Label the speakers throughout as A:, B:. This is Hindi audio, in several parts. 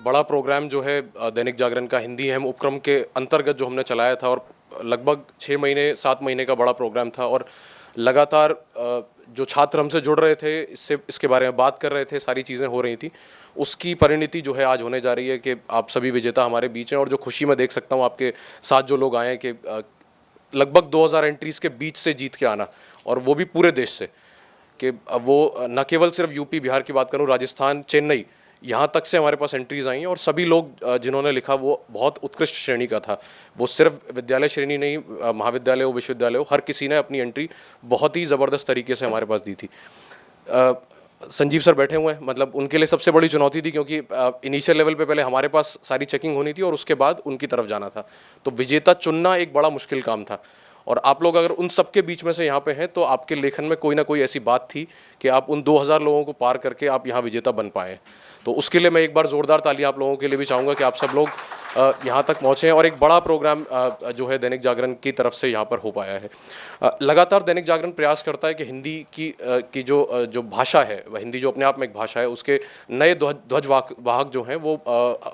A: बड़ा प्रोग्राम जो है दैनिक जागरण का हिंदी अहम उपक्रम के अंतर्गत जो हमने चलाया था, और लगभग 6 महीने 7 महीने का बड़ा प्रोग्राम था, और लगातार जो छात्र हमसे जुड़ रहे थे, इसके बारे में बात कर रहे थे, सारी चीज़ें हो रही थी, उसकी परिणति जो है आज होने जा रही है कि आप सभी विजेता हमारे बीच हैं। और जो खुशी मैं देख सकता हूँ आपके साथ जो लोग आए हैं कि लगभग 2000 एंट्रीज़ के बीच से जीत के आना, और वो भी पूरे देश से, कि वो न केवल सिर्फ यूपी बिहार की बात करूँ, राजस्थान, चेन्नई, यहाँ तक से हमारे पास एंट्रीज आई हैं। और सभी लोग जिन्होंने लिखा वो बहुत उत्कृष्ट श्रेणी का था। वो सिर्फ विद्यालय श्रेणी नहीं, महाविद्यालय हो, विश्वविद्यालय हो, हर किसी ने अपनी एंट्री बहुत ही ज़बरदस्त तरीके से हमारे पास दी थी। संजीव सर बैठे हुए हैं, मतलब उनके लिए सबसे बड़ी चुनौती थी, क्योंकि इनिशियल लेवल पे पहले हमारे पास सारी चेकिंग होनी थी और उसके बाद उनकी तरफ जाना था। तो विजेता चुनना एक बड़ा मुश्किल काम था, और आप लोग अगर उन सबके बीच में से यहाँ पे हैं तो आपके लेखन में कोई ना कोई ऐसी बात थी कि आप उन 2000 लोगों को पार करके आप यहाँ विजेता बन पाए। तो उसके लिए मैं एक बार ज़ोरदार तालियां आप लोगों के लिए भी चाहूँगा कि आप सब लोग यहाँ तक पहुँचे हैं, और एक बड़ा प्रोग्राम जो है दैनिक जागरण की तरफ से यहाँ पर हो पाया है। लगातार दैनिक जागरण प्रयास करता है कि हिंदी की जो भाषा है, वह हिंदी जो अपने आप में एक भाषा है, उसके नए ध्वजवाहक जो हैं वो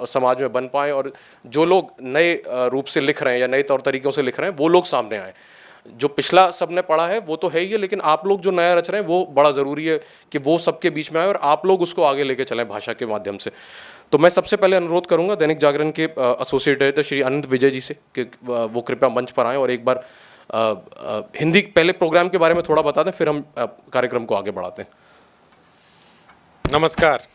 A: समाज में बन पाएँ, और जो लोग नए रूप से लिख रहे हैं या नए तौर तरीक़ों से लिख रहे हैं वो लोग सामने आएँ। जो पिछला सबने पढ़ा है वो तो है ही है, लेकिन आप लोग जो नया रच रहे हैं वो बड़ा ज़रूरी है कि वो सबके बीच में आए और आप लोग उसको आगे लेके चलें भाषा के माध्यम से। तो मैं सबसे पहले अनुरोध करूंगा दैनिक जागरण के एसोसिएट एडिटर श्री अनंत विजय जी से कि वो कृपया मंच पर आएँ और एक बार हिंदी पहले प्रोग्राम के बारे में थोड़ा बता दें, फिर हम कार्यक्रम को आगे बढ़ाते हैं।
B: नमस्कार।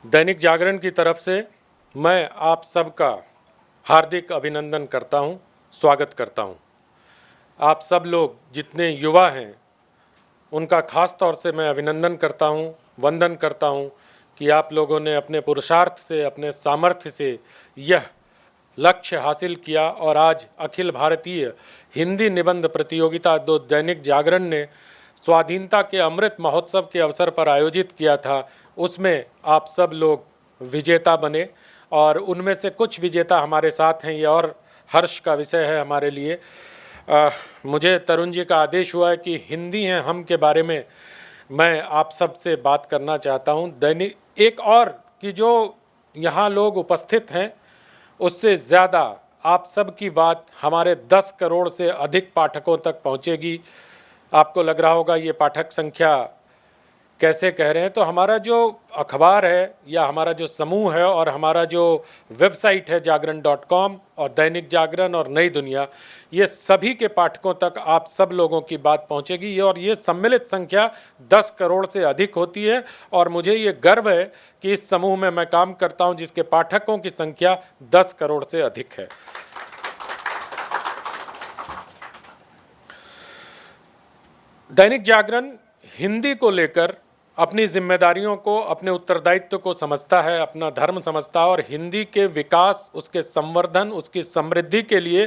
B: दैनिक जागरण की तरफ से मैं आप सबका हार्दिक अभिनंदन करता हूं, स्वागत करता हूं। आप सब लोग जितने युवा हैं उनका खास तौर से मैं अभिनंदन करता हूं, वंदन करता हूं कि आप लोगों ने अपने पुरुषार्थ से, अपने सामर्थ्य से यह लक्ष्य हासिल किया, और आज अखिल भारतीय हिंदी निबंध प्रतियोगिता जो दैनिक जागरण ने स्वाधीनता के अमृत महोत्सव के अवसर पर आयोजित किया था, उसमें आप सब लोग विजेता बने, और उनमें से कुछ विजेता हमारे साथ हैं। ये और हर्ष का विषय है हमारे लिए। मुझे तरुण जी का आदेश हुआ है कि हिंदी हैं हम के बारे में मैं आप सब से बात करना चाहता हूं। दैनिक एक और कि जो यहाँ लोग उपस्थित हैं उससे ज़्यादा आप सब की बात हमारे 10 करोड़ से अधिक पाठकों तक पहुँचेगी। आपको लग रहा होगा ये पाठक संख्या कैसे कह रहे हैं, तो हमारा जो अखबार है या हमारा जो समूह है और हमारा जो वेबसाइट है जागरण.com और दैनिक जागरण और नई दुनिया, ये सभी के पाठकों तक आप सब लोगों की बात पहुंचेगी, और ये सम्मिलित संख्या 10 करोड़ से अधिक होती है। और मुझे ये गर्व है कि इस समूह में मैं काम करता हूं जिसके पाठकों की संख्या 10 करोड़ से अधिक है। दैनिक जागरण हिंदी को लेकर अपनी जिम्मेदारियों को, अपने उत्तरदायित्व को समझता है, अपना धर्म समझता है, और हिंदी के विकास, उसके संवर्धन, उसकी समृद्धि के लिए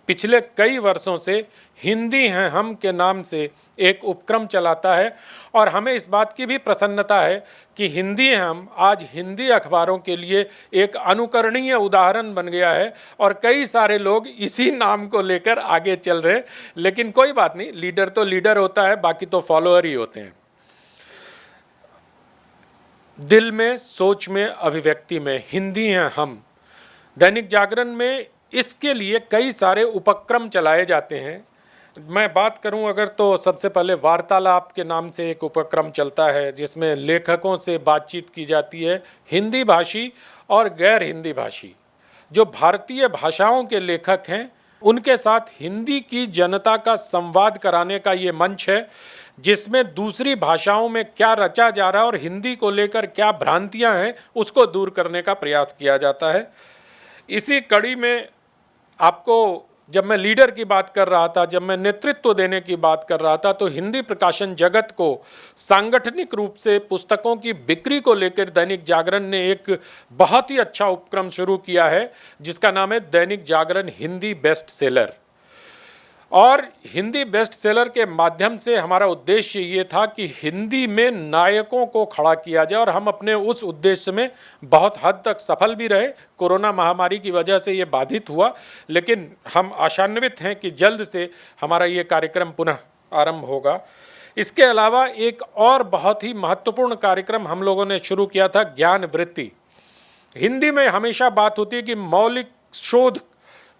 B: पिछले कई वर्षों से हिंदी हैं हम के नाम से एक उपक्रम चलाता है। और हमें इस बात की भी प्रसन्नता है कि हिंदी हैं हम आज हिंदी अखबारों के लिए एक अनुकरणीय उदाहरण बन गया है, और कई सारे लोग इसी नाम को लेकर आगे चल रहे हैं। लेकिन कोई बात नहीं, लीडर तो लीडर होता है, बाकी तो फॉलोअर ही होते हैं। दिल में, सोच में, अभिव्यक्ति में हिंदी हैं हम। दैनिक जागरण में इसके लिए कई सारे उपक्रम चलाए जाते हैं। मैं बात करूं अगर, तो सबसे पहले वार्तालाप के नाम से एक उपक्रम चलता है जिसमें लेखकों से बातचीत की जाती है, हिंदी भाषी और गैर हिंदी भाषी जो भारतीय भाषाओं के लेखक हैं उनके साथ हिंदी की जनता का संवाद कराने का ये मंच है, जिसमें दूसरी भाषाओं में क्या रचा जा रहा है और हिंदी को लेकर क्या भ्रांतियां हैं उसको दूर करने का प्रयास किया जाता है। इसी कड़ी में आपको, जब मैं लीडर की बात कर रहा था, जब मैं नेतृत्व देने की बात कर रहा था, तो हिंदी प्रकाशन जगत को सांगठनिक रूप से पुस्तकों की बिक्री को लेकर दैनिक जागरण ने एक बहुत ही अच्छा उपक्रम शुरू किया है जिसका नाम है दैनिक जागरण हिंदी बेस्ट सेलर। और हिंदी बेस्ट सेलर के माध्यम से हमारा उद्देश्य ये था कि हिंदी में नायकों को खड़ा किया जाए, और हम अपने उस उद्देश्य में बहुत हद तक सफल भी रहे। कोरोना महामारी की वजह से ये बाधित हुआ, लेकिन हम आशान्वित हैं कि जल्द से हमारा ये कार्यक्रम पुनः आरंभ होगा। इसके अलावा एक और बहुत ही महत्वपूर्ण कार्यक्रम हम लोगों ने शुरू किया था, ज्ञान वृत्ति। हिंदी में हमेशा बात होती है कि मौलिक शोध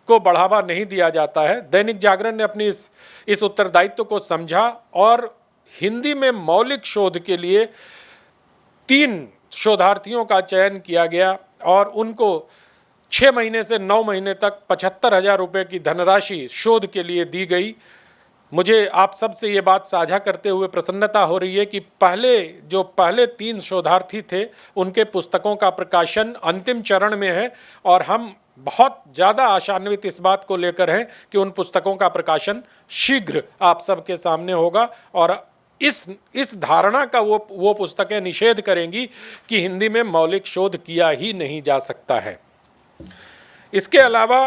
B: को बढ़ावा नहीं दिया जाता है। दैनिक जागरण ने अपनी इस उत्तरदायित्व को समझा और हिंदी में मौलिक शोध के लिए 3 शोधार्थियों का चयन किया गया और उनको 6 महीने से 9 महीने तक 75,000 रुपये की धनराशि शोध के लिए दी गई। मुझे आप सबसे ये बात साझा करते हुए प्रसन्नता हो रही है कि पहले 3 शोधार्थी थे, उनके पुस्तकों का प्रकाशन अंतिम चरण में है और हम बहुत ज़्यादा आशान्वित इस बात को लेकर हैं कि उन पुस्तकों का प्रकाशन शीघ्र आप सबके सामने होगा और इस धारणा का वो पुस्तकें निषेध करेंगी कि हिंदी में मौलिक शोध किया ही नहीं जा सकता है। इसके अलावा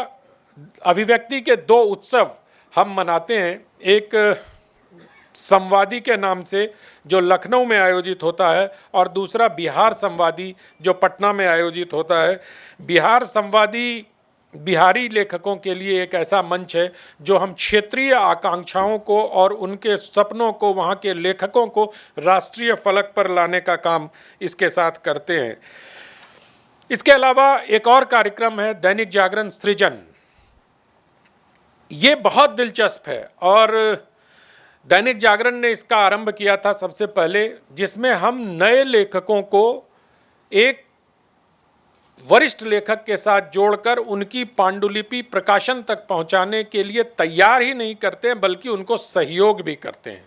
B: अभिव्यक्ति के 2 उत्सव हम मनाते हैं, एक संवादी के नाम से जो लखनऊ में आयोजित होता है और दूसरा बिहार संवादी जो पटना में आयोजित होता है। बिहार संवादी बिहारी लेखकों के लिए एक ऐसा मंच है जो हम क्षेत्रीय आकांक्षाओं को और उनके सपनों को, वहाँ के लेखकों को राष्ट्रीय फलक पर लाने का काम इसके साथ करते हैं। इसके अलावा एक और कार्यक्रम है दैनिक जागरण सृजन। ये बहुत दिलचस्प है और दैनिक जागरण ने इसका आरंभ किया था सबसे पहले, जिसमें हम नए लेखकों को एक वरिष्ठ लेखक के साथ जोड़कर उनकी पांडुलिपि प्रकाशन तक पहुंचाने के लिए तैयार ही नहीं करते हैं बल्कि उनको सहयोग भी करते हैं।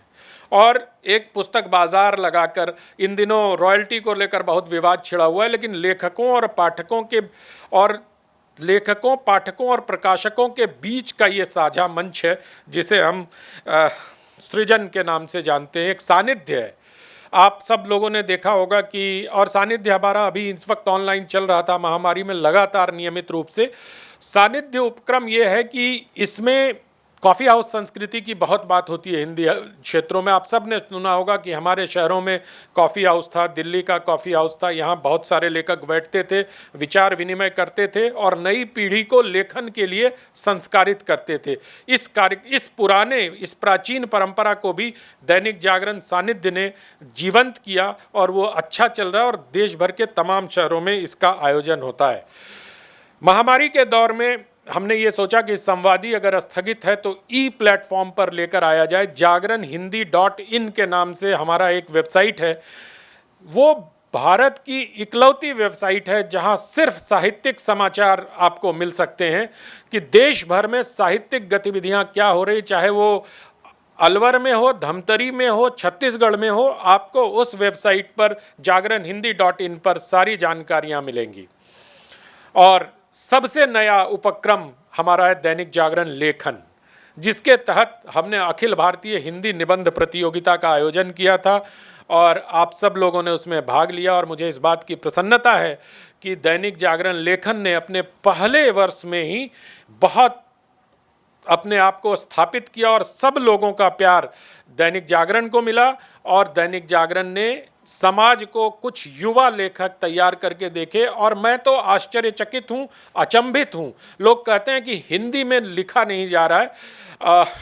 B: और एक पुस्तक बाजार लगाकर, इन दिनों रॉयल्टी को लेकर बहुत विवाद छिड़ा हुआ है, लेकिन लेखकों, पाठकों और प्रकाशकों के बीच का ये साझा मंच है जिसे हम सृजन के नाम से जानते हैं। एक सानिध्य है, आप सब लोगों ने देखा होगा कि, और सानिध्य हमारा अभी इस वक्त ऑनलाइन चल रहा था महामारी में लगातार नियमित रूप से। सानिध्य उपक्रम ये है कि इसमें कॉफ़ी हाउस संस्कृति की बहुत बात होती है हिंदी क्षेत्रों में। आप सब ने सुना होगा कि हमारे शहरों में कॉफ़ी हाउस था, दिल्ली का कॉफ़ी हाउस था, यहाँ बहुत सारे लेखक बैठते थे, विचार विनिमय करते थे और नई पीढ़ी को लेखन के लिए संस्कारित करते थे। इस प्राचीन परंपरा को भी दैनिक जागरण सानिध्य ने जीवंत किया और वो अच्छा चल रहा है और देश भर के तमाम शहरों में इसका आयोजन होता है। महामारी के दौर में हमने ये सोचा कि संवादी अगर स्थगित है तो प्लेटफॉर्म पर लेकर आया जाए। जागरण हिंदी.in के नाम से हमारा एक वेबसाइट है, वो भारत की इकलौती वेबसाइट है जहां सिर्फ साहित्यिक समाचार आपको मिल सकते हैं कि देश भर में साहित्यिक गतिविधियां क्या हो रही, चाहे वो अलवर में हो, धमतरी में हो, छत्तीसगढ़ में हो, आपको उस वेबसाइट पर जागरण हिंदी.in पर सारी जानकारियां मिलेंगी। और सबसे नया उपक्रम हमारा है दैनिक जागरण लेखन, जिसके तहत हमने अखिल भारतीय हिंदी निबंध प्रतियोगिता का आयोजन किया था और आप सब लोगों ने उसमें भाग लिया। और मुझे इस बात की प्रसन्नता है कि दैनिक जागरण लेखन ने अपने पहले वर्ष में ही बहुत अपने आप को स्थापित किया और सब लोगों का प्यार दैनिक जागरण को मिला और दैनिक जागरण ने समाज को कुछ युवा लेखक तैयार करके देखे। और मैं तो आश्चर्यचकित हूँ, अचंभित हूँ। लोग कहते हैं कि हिंदी में लिखा नहीं जा रहा है।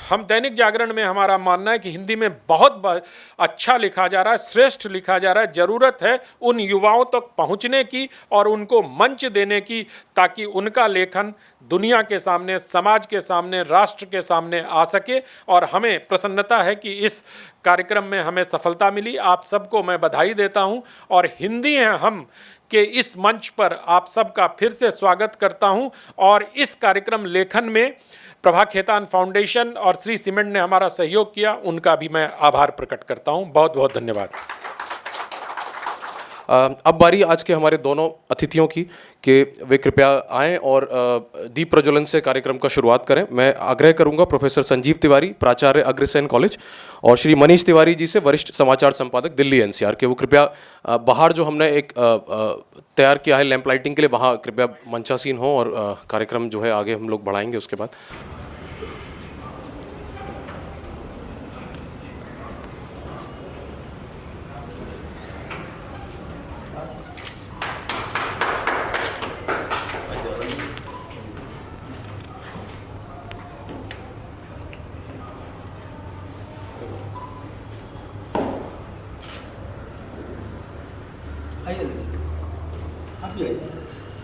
B: हम दैनिक जागरण में हमारा मानना है कि हिंदी में बहुत अच्छा लिखा जा रहा है, श्रेष्ठ लिखा जा रहा है। ज़रूरत है उन युवाओं तक पहुँचने की और उनको मंच देने की, ताकि उनका लेखन दुनिया के सामने, समाज के सामने, राष्ट्र के सामने आ सके। और हमें प्रसन्नता है कि इस कार्यक्रम में हमें सफलता मिली। आप सबको मैं बधाई देता हूं और हिंदी हैं हम के इस मंच पर आप सबका फिर से स्वागत करता हूं। और इस कार्यक्रम लेखन में प्रभा खेतान फाउंडेशन और श्री सीमेंट ने हमारा सहयोग किया, उनका भी मैं आभार प्रकट करता हूं। बहुत बहुत धन्यवाद।
A: अब बारी आज के हमारे दोनों अतिथियों की कि वे कृपया आएं और दीप प्रज्वलन से कार्यक्रम का शुरुआत करें। मैं आग्रह करूंगा प्रोफेसर संजीव तिवारी, प्राचार्य अग्रसेन कॉलेज, और श्री मनीष तिवारी जी से, वरिष्ठ समाचार संपादक दिल्ली एनसीआर के, वो कृपया बाहर जो हमने एक तैयार किया है लैंप लाइटिंग के लिए, वहाँ कृपया मंचासीन हो और कार्यक्रम जो है आगे हम लोग बढ़ाएंगे उसके बाद।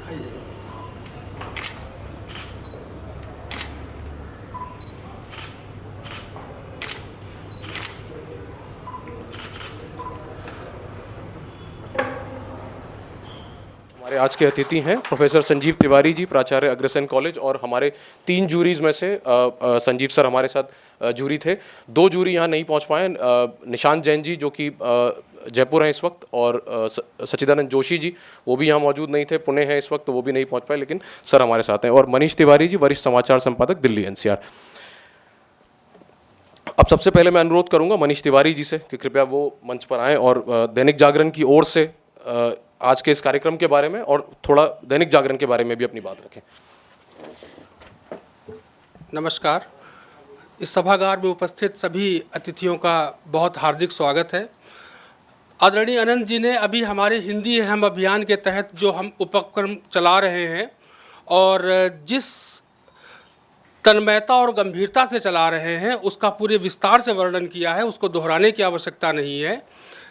A: हमारे आज के अतिथि हैं प्रोफेसर संजीव तिवारी जी, प्राचार्य अग्रसेन कॉलेज, और हमारे 3 जूरीज में से संजीव सर हमारे साथ जूरी थे। 2 जूरी यहाँ नहीं पहुँच पाए, निशांत जैन जी जो कि जयपुर हैं इस वक्त, और सच्चिदानंद जोशी जी वो भी यहाँ मौजूद नहीं थे, पुणे हैं इस वक्त, तो वो भी नहीं पहुँच पाए, लेकिन सर हमारे साथ हैं। और मनीष तिवारी जी, वरिष्ठ समाचार संपादक, दिल्ली NCR। अब सबसे पहले मैं अनुरोध करूंगा मनीष तिवारी जी से कि कृपया वो मंच पर आएँ और दैनिक जागरण की ओर से आज के इस कार्यक्रम के बारे में और थोड़ा दैनिक जागरण के बारे में भी अपनी बात रखें।
C: नमस्कार। इस सभागार में उपस्थित सभी अतिथियों का बहुत हार्दिक स्वागत है। आदरणीय अनंत जी ने अभी हमारे हिंदी है हम अभियान के तहत जो हम उपक्रम चला रहे हैं और जिस तन्मयता और गंभीरता से चला रहे हैं उसका पूरे विस्तार से वर्णन किया है, उसको दोहराने की आवश्यकता नहीं है।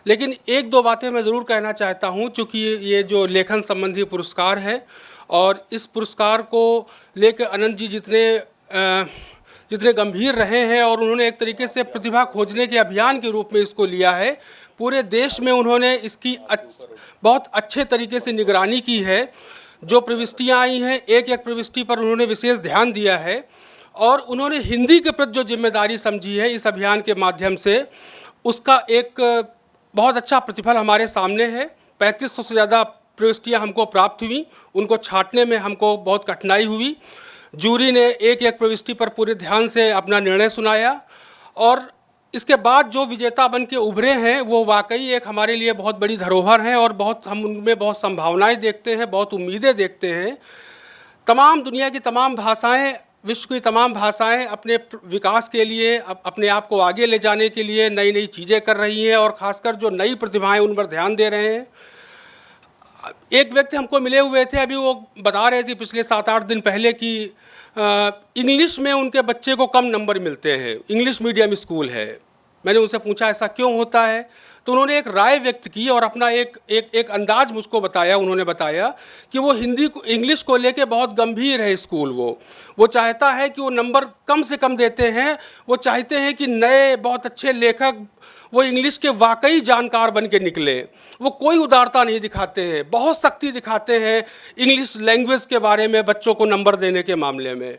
C: लेकिन एक दो बातें मैं ज़रूर कहना चाहता हूं, चूँकि ये जो लेखन संबंधी पुरस्कार है और इस पुरस्कार को लेकर अनंत जी जितने गंभीर रहे हैं और उन्होंने एक तरीके से प्रतिभा खोजने के अभियान के रूप में इसको लिया है। पूरे देश में उन्होंने इसकी बहुत अच्छे तरीके से निगरानी की है। जो प्रविष्टियाँ आई हैं, एक एक प्रविष्टि पर उन्होंने विशेष ध्यान दिया है और उन्होंने हिंदी के प्रति जो जिम्मेदारी समझी है इस अभियान के माध्यम से, उसका एक बहुत अच्छा प्रतिफल हमारे सामने है। 3500 से ज़्यादा प्रविष्टियाँ हमको प्राप्त हुई, उनको छांटने में हमको बहुत कठिनाई हुई। जूरी ने एक एक प्रविष्टि पर पूरे ध्यान से अपना निर्णय सुनाया और इसके बाद जो विजेता बन के उभरे हैं वो वाकई एक हमारे लिए बहुत बड़ी धरोहर है और हम उनमें बहुत संभावनाएं देखते हैं, बहुत उम्मीदें देखते हैं। तमाम दुनिया की तमाम भाषाएं, विश्व की तमाम भाषाएं अपने विकास के लिए, अपने आप को आगे ले जाने के लिए नई नई चीज़ें कर रही हैं और ख़ासकर जो नई प्रतिभाएं उन पर ध्यान दे रहे हैं। एक व्यक्ति हमको मिले हुए थे, अभी वो बता रहे थे पिछले 7-8 दिन पहले कि इंग्लिश में उनके बच्चे को कम नंबर मिलते हैं, इंग्लिश मीडियम स्कूल है। मैंने उनसे पूछा ऐसा क्यों होता है, तो उन्होंने एक राय व्यक्त की और अपना एक अंदाज मुझको बताया। उन्होंने बताया कि वो इंग्लिश को लेके बहुत गंभीर है स्कूल। वो चाहता है कि वो नंबर कम से कम देते हैं, वो चाहते हैं कि नए बहुत अच्छे लेखक वो इंग्लिश के वाकई जानकार बन के निकले। वो कोई उदारता नहीं दिखाते हैं, बहुत सख्ती दिखाते हैं इंग्लिश लैंग्वेज के बारे में बच्चों को नंबर देने के मामले में।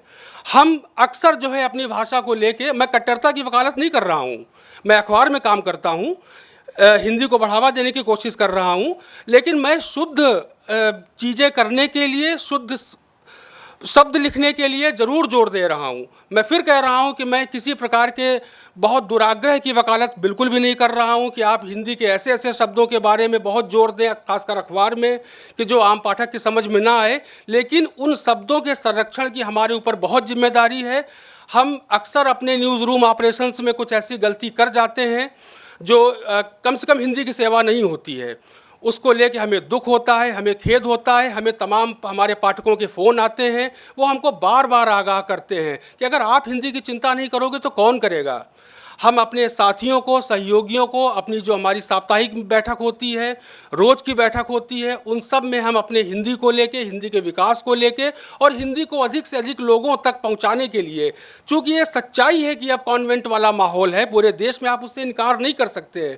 C: हम अक्सर जो है अपनी भाषा को लेके, मैं कट्टरता की वकालत नहीं कर रहा हूँ, मैं अखबार में काम करता हूँ, हिंदी को बढ़ावा देने की कोशिश कर रहा हूँ, लेकिन मैं शुद्ध चीज़ें करने के लिए, शुद्ध शब्द लिखने के लिए ज़रूर जोर दे रहा हूँ। मैं फिर कह रहा हूँ कि मैं किसी प्रकार के बहुत दुराग्रह की वकालत बिल्कुल भी नहीं कर रहा हूँ कि आप हिंदी के ऐसे ऐसे शब्दों के बारे में बहुत जोर दें, खासकर अखबार में, कि जो आम पाठक की समझ में ना आए। लेकिन उन शब्दों के संरक्षण की हमारे ऊपर बहुत जिम्मेदारी है। हम अक्सर अपने न्यूज़ रूम ऑपरेशंस में कुछ ऐसी गलती कर जाते हैं जो कम से कम हिंदी की सेवा नहीं होती है। उसको लेके हमें दुख होता है, हमें खेद होता है। हमें तमाम हमारे पाठकों के फ़ोन आते हैं, वो हमको बार बार आगाह करते हैं कि अगर आप हिंदी की चिंता नहीं करोगे तो कौन करेगा। हम अपने साथियों को, सहयोगियों को, अपनी जो हमारी साप्ताहिक बैठक होती है, रोज़ की बैठक होती है, उन सब में हम अपने हिंदी को लेके, हिंदी के विकास को लेके और हिंदी को अधिक से अधिक लोगों तक पहुंचाने के लिए, चूँकि ये सच्चाई है कि अब कॉन्वेंट वाला माहौल है पूरे देश में, आप उससे इनकार नहीं कर सकते हैं।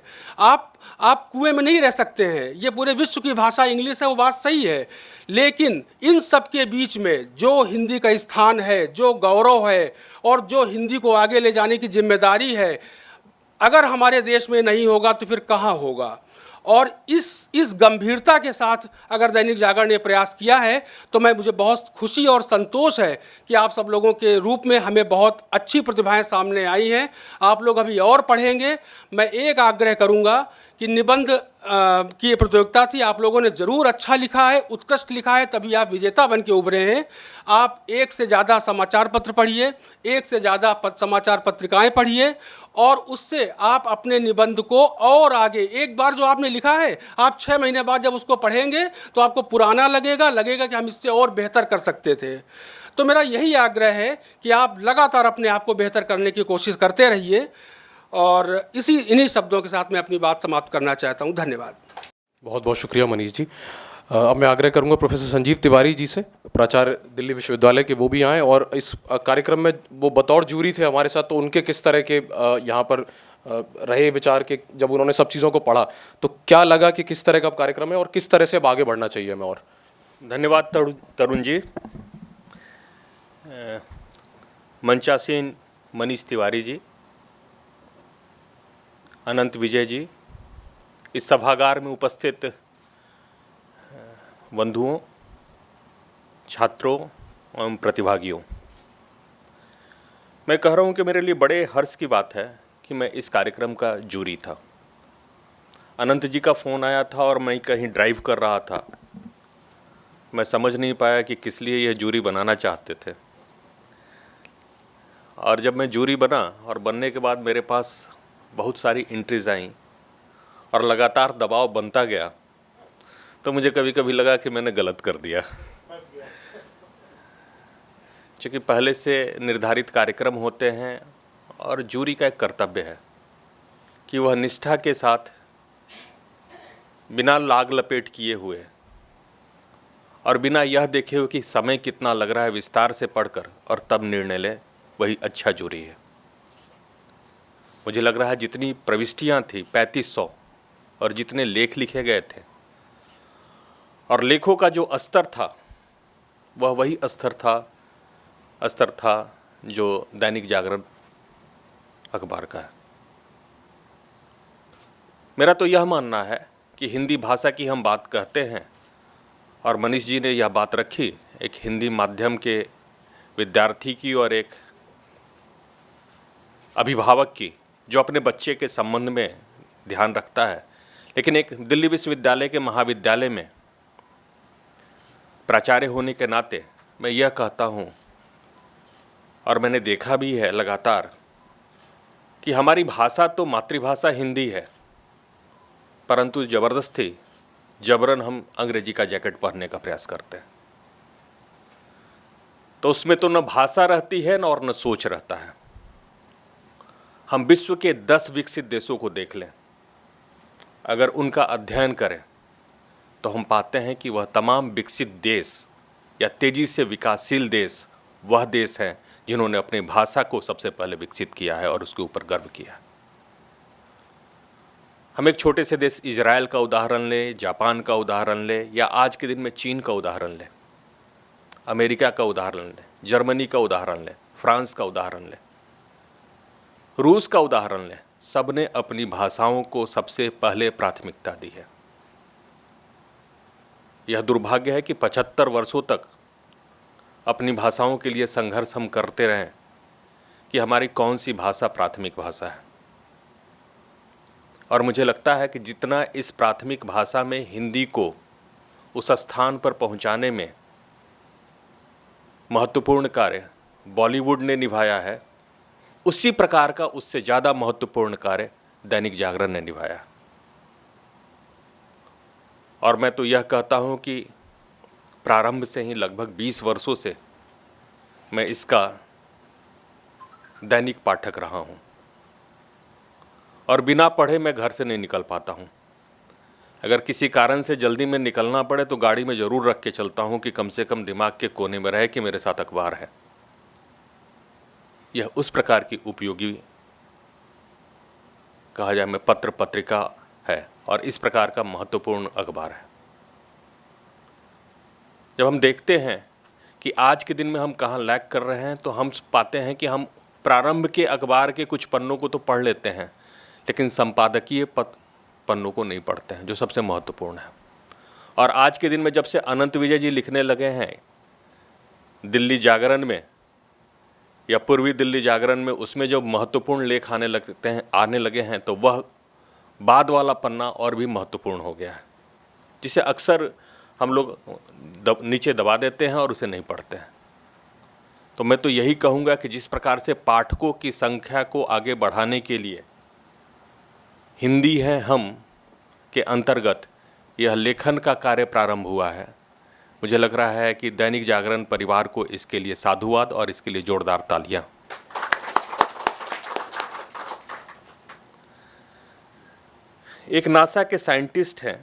C: आप कुएं में नहीं रह सकते हैं। ये पूरे विश्व की भाषा इंग्लिश है, वो बात सही है, लेकिन इन सब के बीच में जो हिंदी का स्थान है, जो गौरव है और जो हिंदी को आगे ले जाने की जिम्मेदारी है, अगर हमारे देश में नहीं होगा तो फिर कहाँ होगा। और इस गंभीरता के साथ अगर दैनिक जागरण ने प्रयास किया है तो मुझे बहुत खुशी और संतोष है कि आप सब लोगों के रूप में हमें बहुत अच्छी प्रतिभाएं सामने आई हैं। आप लोग अभी और पढ़ेंगे। मैं एक आग्रह करूंगा कि निबंध की प्रतियोगिता थी, आप लोगों ने ज़रूर अच्छा लिखा है, उत्कृष्ट लिखा है, तभी आप विजेता बन के उभरे हैं। आप एक से ज़्यादा समाचार पत्र पढ़िए, एक से ज़्यादा समाचार पत्रिकाएं पढ़िए और उससे आप अपने निबंध को और आगे, एक बार जो आपने लिखा है, आप 6 महीने बाद जब उसको पढ़ेंगे तो आपको पुराना लगेगा कि हम इससे और बेहतर कर सकते थे। तो मेरा यही आग्रह है कि आप लगातार अपने आप को बेहतर करने की कोशिश करते रहिए और इन्हीं शब्दों के साथ मैं अपनी बात समाप्त करना चाहता हूँ। धन्यवाद।
A: बहुत बहुत शुक्रिया मनीष जी। अब मैं आग्रह करूंगा प्रोफेसर संजीव तिवारी जी से, प्राचार्य दिल्ली विश्वविद्यालय के, वो भी आएँ और इस कार्यक्रम में वो बतौर जूरी थे हमारे साथ, तो उनके किस तरह के यहाँ पर रहे विचार के, जब उन्होंने सब चीज़ों को पढ़ा तो क्या लगा कि किस तरह का कार्यक्रम है और किस तरह से अब आगे बढ़ना चाहिए हमें। और
D: धन्यवाद तरुण जी। मंचासीन मनीष तिवारी जी, अनंत विजय जी, इस सभागार में उपस्थित बंधुओं, छात्रों एवं प्रतिभागियों, मैं कह रहा हूं कि मेरे लिए बड़े हर्ष की बात है कि मैं इस कार्यक्रम का जूरी था। अनंत जी का फ़ोन आया था और मैं कहीं ड्राइव कर रहा था। मैं समझ नहीं पाया कि किस लिए यह जूरी बनाना चाहते थे, और जब मैं जूरी बना और बनने के बाद मेरे पास बहुत सारी एंट्रीज आईं और लगातार दबाव बनता गया, तो मुझे कभी कभी लगा कि मैंने गलत कर दिया। क्योंकि पहले से निर्धारित कार्यक्रम होते हैं और जूरी का एक कर्तव्य है कि वह निष्ठा के साथ, बिना लाग लपेट किए हुए और बिना यह देखे हुए कि समय कितना लग रहा है, विस्तार से पढ़कर और तब निर्णय ले, वही अच्छा जूरी है। मुझे लग रहा है जितनी प्रविष्टियां थी 3500 और जितने लेख लिखे गए थे और लेखों का जो स्तर था वह वही स्तर था जो दैनिक जागरण अखबार का है। मेरा तो यह मानना है कि हिंदी भाषा की हम बात कहते हैं, और मनीष जी ने यह बात रखी एक हिंदी माध्यम के विद्यार्थी की और एक अभिभावक की जो अपने बच्चे के संबंध में ध्यान रखता है, लेकिन एक दिल्ली विश्वविद्यालय के महाविद्यालय में प्राचार्य होने के नाते मैं यह कहता हूँ, और मैंने देखा भी है लगातार, कि हमारी भाषा तो मातृभाषा हिंदी है, परंतु जबरन हम अंग्रेजी का जैकेट पहनने का प्रयास करते हैं। तो उसमें तो न भाषा रहती है न और न सोच रहता है। हम विश्व के 10 विकसित देशों को देख लें, अगर उनका अध्ययन करें तो हम पाते हैं कि वह तमाम विकसित देश या तेजी से विकासशील देश वह देश हैं जिन्होंने अपनी भाषा को सबसे पहले विकसित किया है और उसके ऊपर गर्व किया है। हम एक छोटे से देश इजराइल का उदाहरण लें, जापान का उदाहरण लें, या आज के दिन में चीन का उदाहरण लें, अमेरिका का उदाहरण लें, जर्मनी का उदाहरण लें, फ्रांस का उदाहरण लें, रूस का उदाहरण लें, सब ने अपनी भाषाओं को सबसे पहले प्राथमिकता दी है। यह दुर्भाग्य है कि 75 वर्षों तक अपनी भाषाओं के लिए संघर्ष हम करते रहें कि हमारी कौन सी भाषा प्राथमिक भाषा है। और मुझे लगता है कि जितना इस प्राथमिक भाषा में हिंदी को उस स्थान पर पहुंचाने में महत्वपूर्ण कार्य बॉलीवुड ने निभाया है, उसी प्रकार का उससे ज़्यादा महत्वपूर्ण कार्य दैनिक जागरण ने निभाया। और मैं तो यह कहता हूं कि प्रारंभ से ही लगभग 20 वर्षों से मैं इसका दैनिक पाठक रहा हूं, और बिना पढ़े मैं घर से नहीं निकल पाता हूं। अगर किसी कारण से जल्दी में निकलना पड़े तो गाड़ी में ज़रूर रख के चलता हूं कि कम से कम दिमाग के कोने में रहे कि मेरे साथ अखबार है। यह उस प्रकार की उपयोगी, कहा जाए, मैं पत्र पत्रिका है और इस प्रकार का महत्वपूर्ण अखबार है। जब हम देखते हैं कि आज के दिन में हम कहाँ लैग कर रहे हैं, तो हम पाते हैं कि हम प्रारंभ के अखबार के कुछ पन्नों को तो पढ़ लेते हैं, लेकिन संपादकीय पन्नों को नहीं पढ़ते हैं, जो सबसे महत्वपूर्ण है। और आज के दिन में जब से अनंत विजय जी लिखने लगे हैं दिल्ली जागरण में या पूर्वी दिल्ली जागरण में, उसमें जो महत्वपूर्ण लेख आने लगे हैं, तो वह बाद वाला पन्ना और भी महत्वपूर्ण हो गया है, जिसे अक्सर हम लोग नीचे दबा देते हैं और उसे नहीं पढ़ते हैं। तो मैं तो यही कहूँगा कि जिस प्रकार से पाठकों की संख्या को आगे बढ़ाने के लिए हिंदी है हम के अंतर्गत यह लेखन का कार्य प्रारंभ हुआ है, मुझे लग रहा है कि दैनिक जागरण परिवार को इसके लिए साधुवाद और इसके लिए जोरदार तालियां। एक नासा के साइंटिस्ट हैं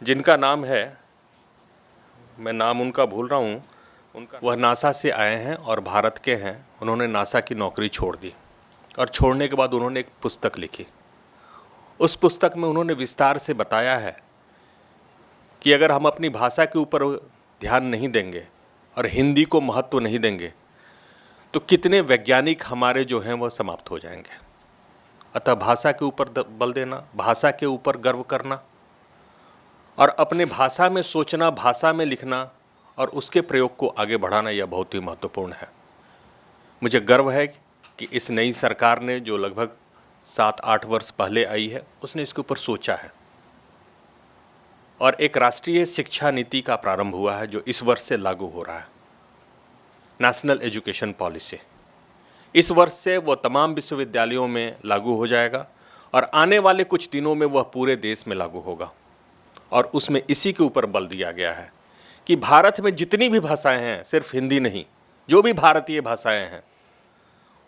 D: जिनका नाम है, मैं नाम उनका भूल रहा हूँ, वह नासा से आए हैं और भारत के हैं। उन्होंने नासा की नौकरी छोड़ दी और छोड़ने के बाद उन्होंने एक पुस्तक लिखी। उस पुस्तक में उन्होंने विस्तार से बताया है कि अगर हम अपनी भाषा के ऊपर ध्यान नहीं देंगे और हिंदी को महत्व नहीं देंगे तो कितने वैज्ञानिक हमारे जो हैं वह समाप्त हो जाएंगे। अतः भाषा के ऊपर बल देना, भाषा के ऊपर गर्व करना और अपने भाषा में सोचना, भाषा में लिखना और उसके प्रयोग को आगे बढ़ाना, यह बहुत ही महत्वपूर्ण है। मुझे गर्व है कि इस नई सरकार ने, जो लगभग 7-8 वर्ष पहले आई है, उसने इसके ऊपर सोचा है और एक राष्ट्रीय शिक्षा नीति का प्रारंभ हुआ है जो इस वर्ष से लागू हो रहा है, नेशनल एजुकेशन पॉलिसी। इस वर्ष से वह तमाम विश्वविद्यालयों में लागू हो जाएगा और आने वाले कुछ दिनों में वह पूरे देश में लागू होगा। और उसमें इसी के ऊपर बल दिया गया है कि भारत में जितनी भी भाषाएं हैं, सिर्फ हिंदी नहीं, जो भी भारतीय भाषाएं हैं,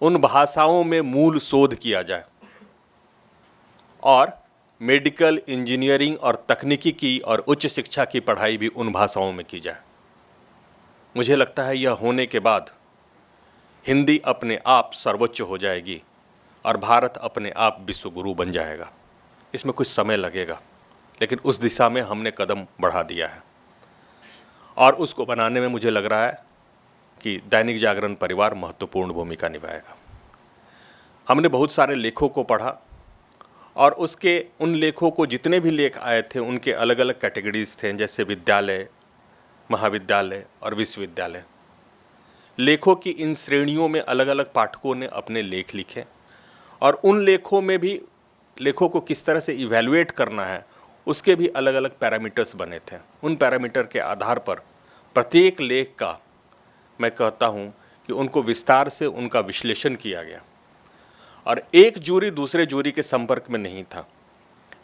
D: उन भाषाओं में मूल शोध किया जाए और मेडिकल, इंजीनियरिंग और तकनीकी की और उच्च शिक्षा की पढ़ाई भी उन भाषाओं में की जाए। मुझे लगता है यह होने के बाद हिंदी अपने आप सर्वोच्च हो जाएगी और भारत अपने आप विश्व गुरु बन जाएगा। इसमें कुछ समय लगेगा, लेकिन उस दिशा में हमने कदम बढ़ा दिया है और उसको बनाने में मुझे लग रहा है कि दैनिक जागरण परिवार महत्वपूर्ण भूमिका निभाएगा। हमने बहुत सारे लेखों को पढ़ा और उसके उन लेखों को, जितने भी लेख आए थे, उनके अलग अलग कैटेगरीज थे, जैसे विद्यालय, महाविद्यालय और विश्वविद्यालय। लेखों की इन श्रेणियों में अलग अलग पाठकों ने अपने लेख लिखे और उन लेखों में भी लेखों को किस तरह से इवैल्यूएट करना है, उसके भी अलग अलग पैरामीटर्स बने थे। उन पैरामीटर के आधार पर प्रत्येक लेख का, मैं कहता हूँ कि उनको विस्तार से उनका विश्लेषण किया गया और एक जूरी दूसरे जूरी के संपर्क में नहीं था।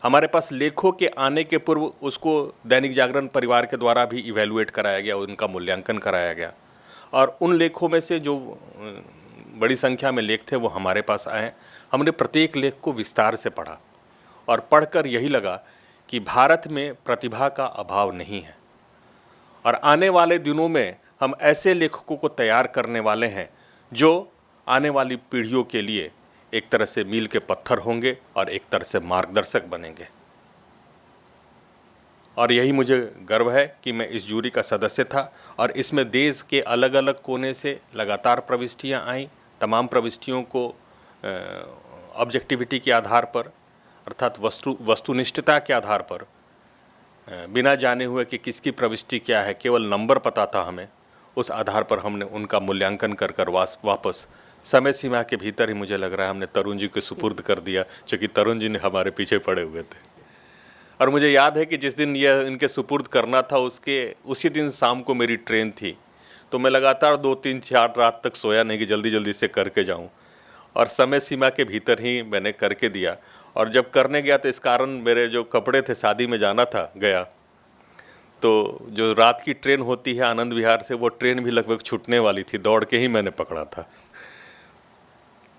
D: हमारे पास लेखों के आने के पूर्व उसको दैनिक जागरण परिवार के द्वारा भी इवैल्यूएट कराया गया, उनका मूल्यांकन कराया गया और उन लेखों में से जो बड़ी संख्या में लेख थे वो हमारे पास आए। हमने प्रत्येक लेख को विस्तार से पढ़ा और पढ़कर यही लगा कि भारत में प्रतिभा का अभाव नहीं है और आने वाले दिनों में हम ऐसे लेखकों को तैयार करने वाले हैं जो आने वाली पीढ़ियों के लिए एक तरह से मील के पत्थर होंगे और एक तरह से मार्गदर्शक बनेंगे। और यही मुझे गर्व है कि मैं इस जूरी का सदस्य था और इसमें देश के अलग अलग कोने से लगातार प्रविष्टियां आईं। तमाम प्रविष्टियों को ऑब्जेक्टिविटी के आधार पर, अर्थात वस्तुनिष्ठता के आधार पर, बिना जाने हुए कि किसकी प्रविष्टि क्या है, केवल नंबर पता था हमें, उस आधार पर हमने उनका मूल्यांकन कर वापस समय सीमा के भीतर ही, मुझे लग रहा है, हमने तरुण जी को सुपुर्द कर दिया, क्योंकि तरुण जी ने हमारे पीछे पड़े हुए थे। और मुझे याद है कि जिस दिन यह इनके सुपुर्द करना था, उसी दिन शाम को मेरी ट्रेन थी, तो मैं लगातार 2-3-4 रात तक सोया नहीं कि जल्दी जल्दी से करके जाऊं और समय सीमा के भीतर ही मैंने करके दिया। और जब करने गया तो इस कारण मेरे जो कपड़े थे, शादी में जाना था, गया तो जो रात की ट्रेन होती है आनंद विहार से, वो ट्रेन भी लगभग छूटने वाली थी, दौड़ के ही मैंने पकड़ा था।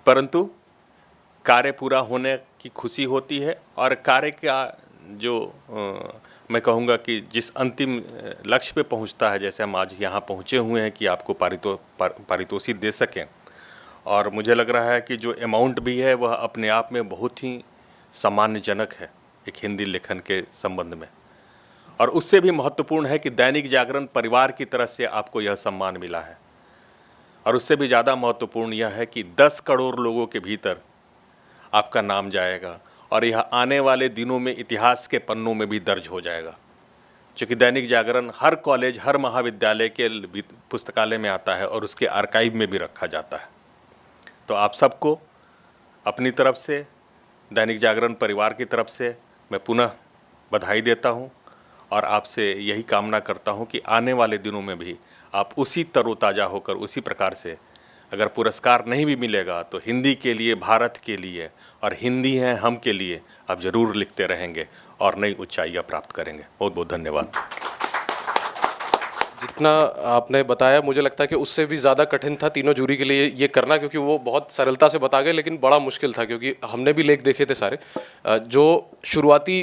D: परंतु कार्य पूरा होने की खुशी होती है और कार्य का जो मैं कहूँगा कि जिस अंतिम लक्ष्य पे पहुँचता है, जैसे हम आज यहाँ पहुँचे हुए हैं कि आपको पारितोषिक दे सकें, और मुझे लग रहा है कि जो अमाउंट भी है वह अपने आप में बहुत ही सम्मानजनक है एक हिंदी लेखन के संबंध में। और उससे भी महत्वपूर्ण है कि दैनिक जागरण परिवार की तरफ से आपको यह सम्मान मिला है। और उससे भी ज़्यादा महत्वपूर्ण यह है कि 10 करोड़ लोगों के भीतर आपका नाम जाएगा और यह आने वाले दिनों में इतिहास के पन्नों में भी दर्ज हो जाएगा, क्योंकि दैनिक जागरण हर कॉलेज, हर महाविद्यालय के पुस्तकालय में आता है और उसके आर्काइव में भी रखा जाता है। तो आप सबको अपनी तरफ से, दैनिक जागरण परिवार की तरफ से मैं पुनः बधाई देता हूं और आपसे यही कामना करता हूं कि आने वाले दिनों में भी आप उसी तरोताज़ा होकर, उसी प्रकार से, अगर पुरस्कार नहीं भी मिलेगा तो हिंदी के लिए, भारत के लिए और हिंदी है हम के लिए आप ज़रूर लिखते रहेंगे और नई ऊंचाइयां प्राप्त करेंगे। बहुत बहुत धन्यवाद।
A: जितना आपने बताया मुझे लगता है कि उससे भी ज़्यादा कठिन था तीनों जूरी के लिए ये करना, क्योंकि वो बहुत सरलता से बता गए लेकिन बड़ा मुश्किल था, क्योंकि हमने भी लेख देखे थे सारे। जो शुरुआती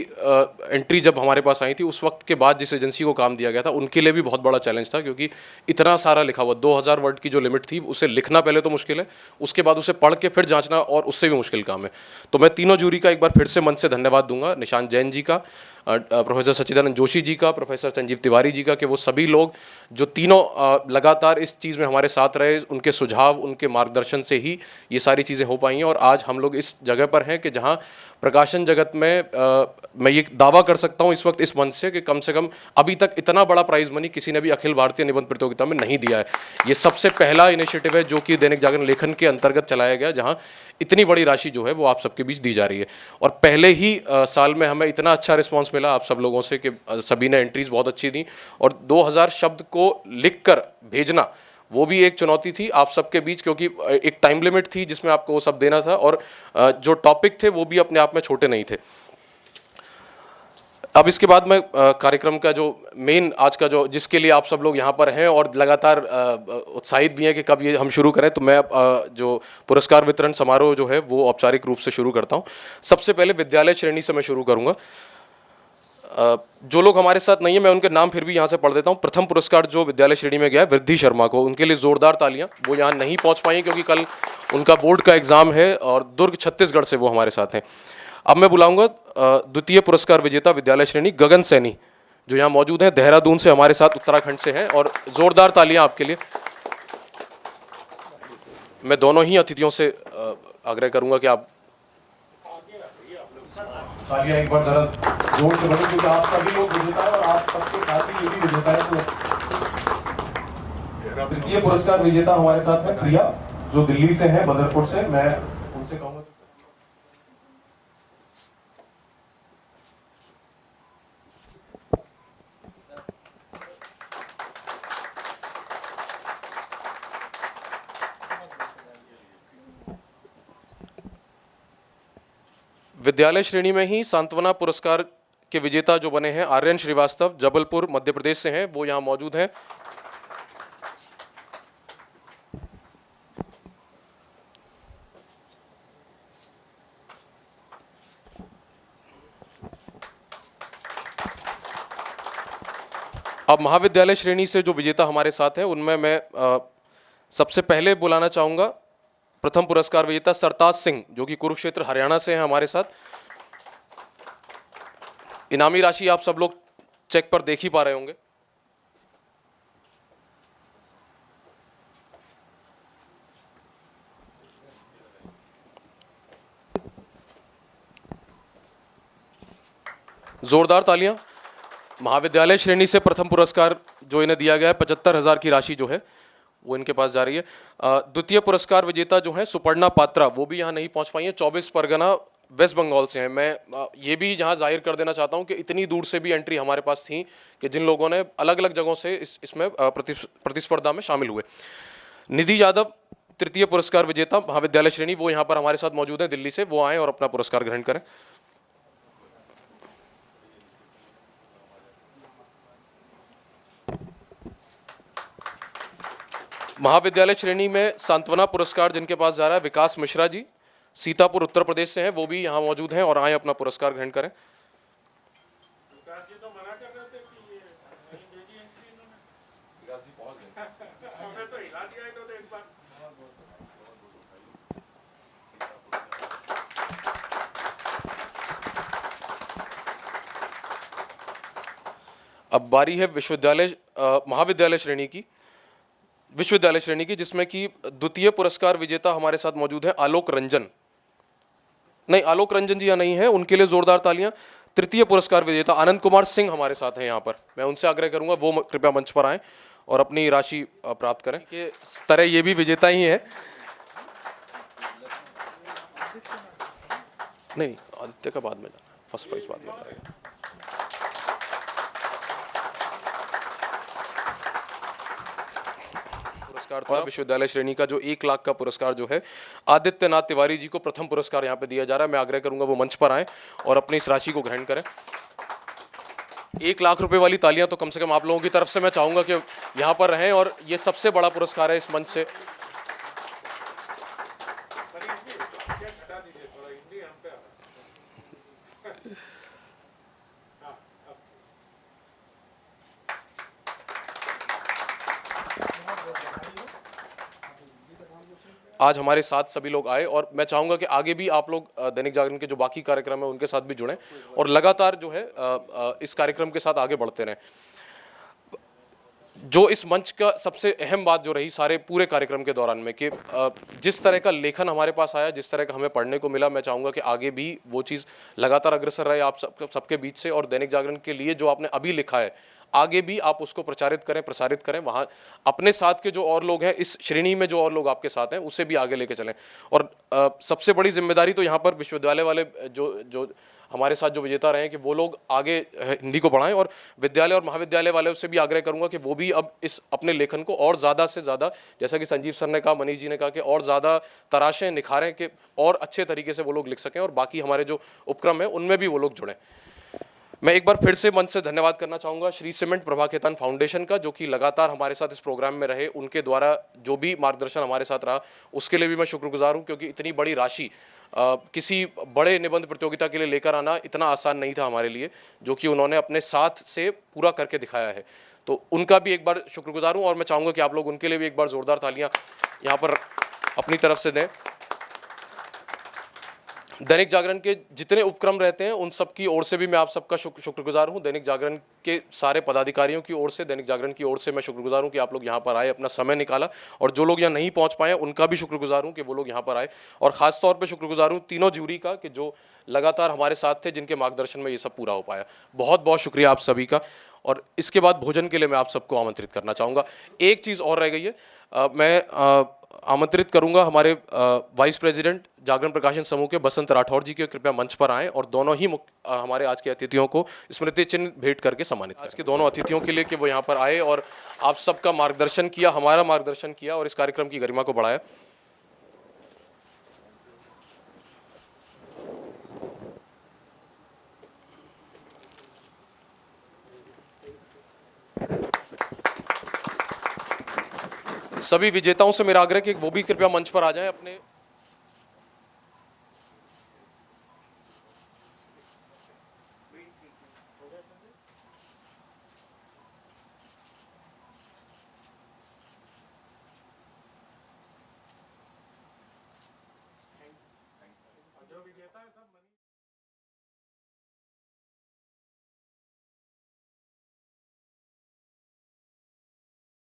A: एंट्री जब हमारे पास आई थी उस वक्त के बाद जिस एजेंसी को काम दिया गया था उनके लिए भी बहुत बड़ा चैलेंज था, क्योंकि इतना सारा लिखा हुआ 2000 वर्ड की जो लिमिट थी उसे लिखना पहले तो मुश्किल है, उसके बाद उसे पढ़ के फिर जांचना और उससे भी मुश्किल काम है। तो मैं तीनों जूरी का एक बार फिर से मन से धन्यवाद दूंगा, निशांत जैन जी का, प्रोफेसर सच्चिदानंद जोशी जी का, प्रोफेसर संजीव तिवारी जी का, कि वो सभी लोग जो तीनों लगातार इस चीज़ में हमारे साथ रहे, उनके सुझाव उनके मार्गदर्शन से ही ये सारी चीज़ें हो पाई हैं और आज हम लोग इस जगह पर हैं कि जहां प्रकाशन जगत में मैं ये दावा कर सकता हूं इस वक्त इस मंच से कि कम अभी तक इतना बड़ा प्राइज मनी किसी ने भी अखिल भारतीय निबंध प्रतियोगिता में नहीं दिया है। ये सबसे पहला इनिशिएटिव है जो कि दैनिक जागरण लेखन के अंतर्गत चलाया गया, जहां इतनी बड़ी राशि जो है वो आप सबके बीच दी जा रही है। और पहले ही साल में हमें इतना अच्छा रिस्पांस मिला आप सब लोगों से कि सभी ने एंट्रीज बहुत अच्छी दी, और 2000 शब्द को लिखकर भेजना वो भी एक चुनौती थी आप सबके बीच, क्योंकि एक टाइम लिमिट थी जिसमें आपको वो सब देना था, और जो टॉपिक थे वो भी अपने आप में छोटे नहीं थे। अब इसके बाद मैं कार्यक्रम का जो मेन आज का जो जिसके लिए आप सब लोग यहाँ पर हैं और लगातार उत्साहित भी हैं कि कब ये हम शुरू करें, तो मैं जो पुरस्कार वितरण समारोह जो है वो औपचारिक रूप से शुरू करता हूँ। सबसे पहले विद्यालय श्रेणी से मैं शुरू करूँगा। जो लोग हमारे साथ नहीं है मैं उनके नाम फिर भी यहाँ से पढ़ देता हूँ। प्रथम पुरस्कार जो विद्यालय श्रेणी में गया है वृद्धि शर्मा को, उनके लिए जोरदार तालियां। वो यहाँ नहीं पहुँच पाई क्योंकि कल उनका बोर्ड का एग्जाम है और दुर्ग छत्तीसगढ़ से वो हमारे साथ हैं। अब मैं बुलाऊंगा द्वितीय पुरस्कार विजेता विद्यालय श्रेणी गगन सैनी, जो यहाँ मौजूद हैं, देहरादून से हमारे साथ, उत्तराखंड से हैं, और जोरदार तालियां आपके लिए। मैं दोनों ही अतिथियों से आग्रह करूंगा कि आप तालियां एक बार जरा जोर से बजाएं, क्योंकि आप सभी लोग विजेता हैं और आप सबके साथ ही ये भी विजेता है। तो तृतीय पुरस्कार विजेता हमारे साथ है प्रिया, जो दिल्ली से है, बदरपुर से। मैं उनसे कहूंगा विद्यालय श्रेणी में ही सांत्वना पुरस्कार के विजेता जो बने हैं आर्यन श्रीवास्तव, जबलपुर मध्य प्रदेश से हैं, वो यहाँ मौजूद हैं। अब महाविद्यालय श्रेणी से जो विजेता हमारे साथ हैं उनमें मैं सबसे पहले बुलाना चाहूंगा प्रथम पुरस्कार विजेता सरताज सिंह, जो कि कुरुक्षेत्र हरियाणा से हैं हमारे साथ। इनामी राशि आप सब लोग चेक पर देख ही पा रहे होंगे। जोरदार तालियां। महाविद्यालय श्रेणी से प्रथम पुरस्कार जो इन्हें दिया गया है 75,000 की राशि जो है वो इनके पास जा रही है। द्वितीय पुरस्कार विजेता जो है सुपर्णा पात्रा, वो भी यहाँ नहीं पहुँच पाई है, 24 परगना वेस्ट बंगाल से हैं। मैं ये भी यहाँ जाहिर कर देना चाहता हूँ कि इतनी दूर से भी एंट्री हमारे पास थी कि जिन लोगों ने अलग अलग जगहों से इसमें प्रतिस्पर्धा में शामिल हुए। निधि यादव तृतीय पुरस्कार विजेता महाविद्यालय श्रेणी, वो यहाँ पर हमारे साथ मौजूद हैं दिल्ली से, वो आएँ और अपना पुरस्कार ग्रहण करें। महाविद्यालय श्रेणी में सांत्वना पुरस्कार जिनके पास जा रहा है विकास मिश्रा जी, सीतापुर उत्तर प्रदेश से हैं, वो भी यहाँ मौजूद हैं और आए अपना पुरस्कार ग्रहण करें। अब बारी है महाविद्यालय श्रेणी की, विश्वविद्यालय श्रेणी की, जिसमें कि द्वितीय पुरस्कार विजेता हमारे साथ मौजूद है आलोक रंजन। नहीं, आलोक रंजन जी यहाँ नहीं है, उनके लिए जोरदार तालियां। तृतीय पुरस्कार विजेता आनंद कुमार सिंह हमारे साथ हैं यहाँ पर। मैं उनसे आग्रह करूंगा वो कृपया मंच पर आएं और अपनी राशि प्राप्त करें। कि इस तरह ये भी विजेता ही है। नहीं, आदित्य का बाद में जाना, फर्स्ट प्राइज बाद में जाएगा। विश्वविद्यालय श्रेणी का जो 1 लाख का पुरस्कार जो है आदित्यनाथ तिवारी जी को प्रथम पुरस्कार यहाँ पे दिया जा रहा है। मैं आग्रह करूंगा वो मंच पर आएं और अपनी इस राशि को ग्रहण करें। 1 लाख रुपए वाली तालियां तो कम से कम आप लोगों की तरफ से मैं चाहूंगा कि यहाँ पर रहें, और ये सबसे बड़ा पुरस्कार है इस मंच से। आज हमारे साथ सभी लोग आए, और मैं चाहूंगा कि आगे भी आप लोग दैनिक जागरण के जो बाकी कार्यक्रम है उनके साथ भी जुड़ें और लगातार जो है इस कार्यक्रम के साथ आगे बढ़ते रहें। जो इस मंच का सबसे अहम बात जो रही सारे पूरे कार्यक्रम के दौरान में कि जिस तरह का लेखन हमारे पास आया, जिस तरह का हमें पढ़ने को मिला, मैं चाहूँगा कि आगे भी वो चीज़ लगातार अग्रसर रहे आप सबके बीच से। और दैनिक जागरण के लिए जो आपने अभी लिखा है, आगे भी आप उसको प्रचारित करें, प्रसारित करें। वहाँ अपने साथ के जो और लोग हैं, इस श्रेणी में जो और लोग आपके साथ हैं, उसे भी आगे लेके चलें। और सबसे बड़ी जिम्मेदारी तो यहाँ पर विश्वविद्यालय वाले जो हमारे साथ जो विजेता रहे हैं कि वो लोग आगे हिंदी को बढ़ाएं, और विद्यालय और महाविद्यालय वाले उससे भी आग्रह करूंगा कि वो भी अब इस अपने लेखन को और ज़्यादा से ज़्यादा, जैसा कि संजीव सर ने कहा, मनीष जी ने कहा, कि और ज़्यादा तराशें, निखारें कि और अच्छे तरीके से वो लोग लिख सकें, और बाकी हमारे जो उपक्रम है उनमें भी वो लोग जुड़ें। मैं एक बार फिर से मंच से धन्यवाद करना चाहूँगा श्री सीमेंट प्रभा खेतान फाउंडेशन का, जो कि लगातार हमारे साथ इस प्रोग्राम में रहे। उनके द्वारा जो भी मार्गदर्शन हमारे साथ रहा उसके लिए भी मैं शुक्रगुजार हूँ, क्योंकि इतनी बड़ी राशि किसी बड़े निबंध प्रतियोगिता के लिए लेकर आना इतना आसान नहीं था हमारे लिए, जो कि उन्होंने अपने साथ से पूरा करके दिखाया है। तो उनका भी एक बार शुक्रगुजार हूँ, और मैं चाहूँगा कि आप लोग उनके लिए भी एक बार ज़ोरदार तालियाँ यहाँ पर अपनी तरफ से दें। दैनिक जागरण के जितने उपक्रम रहते हैं उन सब की ओर से भी मैं आप सबका शुक्रगुजार हूं। दैनिक जागरण के सारे पदाधिकारियों की ओर से, दैनिक जागरण की ओर से मैं शुक्रगुजार हूं कि आप लोग यहां पर आए, अपना समय निकाला, और जो लोग यहां नहीं पहुंच पाए उनका भी शुक्रगुजार हूं कि वो लोग यहां पर आए। और ख़ास तौर पे शुक्रगुजार हूं तीनों ज्यूरी का कि जो लगातार हमारे साथ थे, जिनके मार्गदर्शन में ये सब पूरा हो पाया। बहुत बहुत शुक्रिया आप सभी का। और इसके बाद भोजन के लिए मैं आप सबको आमंत्रित करना चाहूँगा। एक चीज़ और रह गई है, मैं आमंत्रित करूंगा हमारे वाइस प्रेसिडेंट जागरण प्रकाशन समूह के बसंत राठौर जी के, कृपया मंच पर आएं और दोनों ही हमारे आज के अतिथियों को स्मृति चिन्ह भेंट करके सम्मानित करें। आज के दोनों अतिथियों के लिए कि वो यहाँ पर आए और आप सबका मार्गदर्शन किया, हमारा मार्गदर्शन किया, और इस कार्यक्रम की गरिमा को बढ़ाया। सभी विजेताओं से मेरा आग्रह कि वो भी कृपया मंच पर आ जाएं, अपने